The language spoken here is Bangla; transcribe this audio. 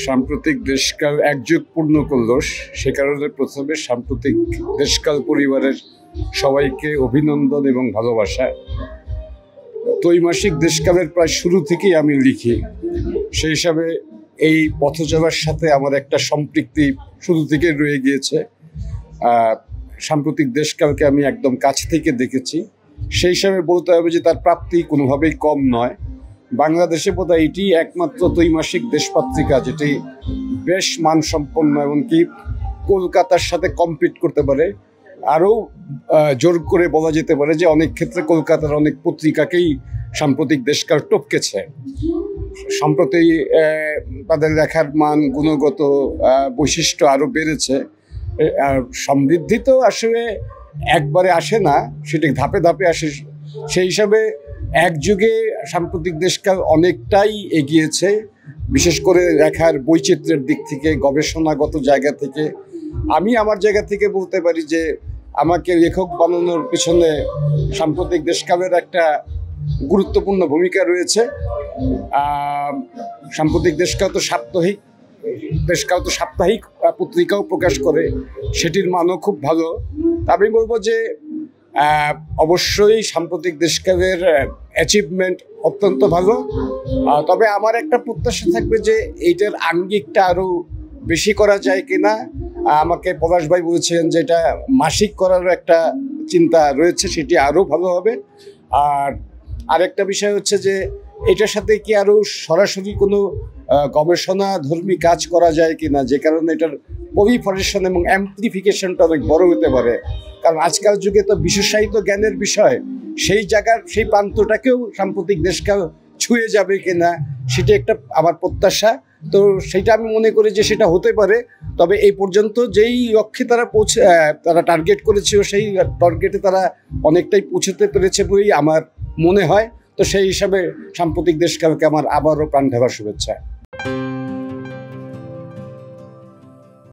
সাম্প্রতিক দেশকাল একযুগ পূর্ণ করল, সে কারণে প্রথমে সাম্প্রতিক দেশকাল পরিবারের সবাইকে অভিনন্দন এবং ভালোবাসা। ত্রৈমাসিক দেশকালের প্রায় শুরু থেকেই আমি লিখি, সেই হিসাবে এই পথচলার সাথে আমার একটা সম্পৃক্তি শুরু থেকে রয়ে গিয়েছে। সাম্প্রতিক দেশকালকে আমি একদম কাছ থেকে দেখেছি, সেই হিসাবে বলতে হবে যে তার প্রাপ্তি কোনোভাবেই কম নয়। বাংলাদেশে বোধহয় এটি একমাত্র ত্রৈমাসিক দেশপত্রিকা যেটি বেশ মানসম্পন্ন, এমনকি কলকাতার সাথে কম্পিট করতে পারে। আরও জোর করে বলা যেতে পারে যে অনেক ক্ষেত্রে কলকাতার অনেক পত্রিকাকেই সাম্প্রতিক দেশকাল টপকেছে। সম্প্রতি তাদের লেখার মান, গুণগত বৈশিষ্ট্য আরও বেড়েছে। আর সমৃদ্ধি তো আসলে একবারে আসে না, সেটি ধাপে ধাপে আসে। সেই হিসাবে একযুগে সাম্প্রতিক দেশকাল অনেকটাই এগিয়েছে, বিশেষ করে লেখার বৈচিত্র্যের দিক থেকে, গবেষণাগত জায়গা থেকে। আমি আমার জায়গা থেকে বলতে পারি যে আমাকে লেখক বানানোর পিছনে সাম্প্রতিক দেশকালের একটা গুরুত্বপূর্ণ ভূমিকা রয়েছে। সাম্প্রতিক দেশকাল তো সাপ্তাহিক পত্রিকাও প্রকাশ করে, সেটির মানও খুব ভালো। আমি বলবো যে অবশ্যই সাম্প্রতিক দেশকালের অ্যাচিভমেন্ট অত্যন্ত ভালো। তবে আমার একটা প্রত্যাশা থাকবে যে এইটার আঙ্গিকটা আরও বেশি করা যায় কিনা। আমাকে পলাশ ভাই বলেছিলেন যে এটা মাসিক করারও একটা চিন্তা রয়েছে, সেটি আরও ভালো হবে। আর আরেকটা বিষয় হচ্ছে যে এটার সাথে কি আরও সরাসরি কোনো গবেষণাধর্মী কাজ করা যায় কিনা, যে কারণে এটার পলিফারেশন এবং অ্যাম্প্লিফিকেশনটা অনেক বড় হতে পারে। কারণ আজকাল যুগে তো বিশেষায়িত জ্ঞানের বিষয়, সেই জায়গার সেই প্রান্তটাকেও সাম্প্রতিক দেশকাল ছুঁয়ে যাবে কিনা, সেটা একটা আমার প্রত্যাশা। তো সেটা আমি মনে করি যে সেটা হতে পারে। তবে এই পর্যন্ত যেই লক্ষ্যে তারা টার্গেট করেছিল, সেই টার্গেটে তারা অনেকটাই পৌঁছতে পেরেছে বলেই আমার মনে হয়। তো সেই হিসাবে সাম্প্রতিক দেশকালকে আমার আবারও প্রাণ ঢালার শুভেচ্ছা।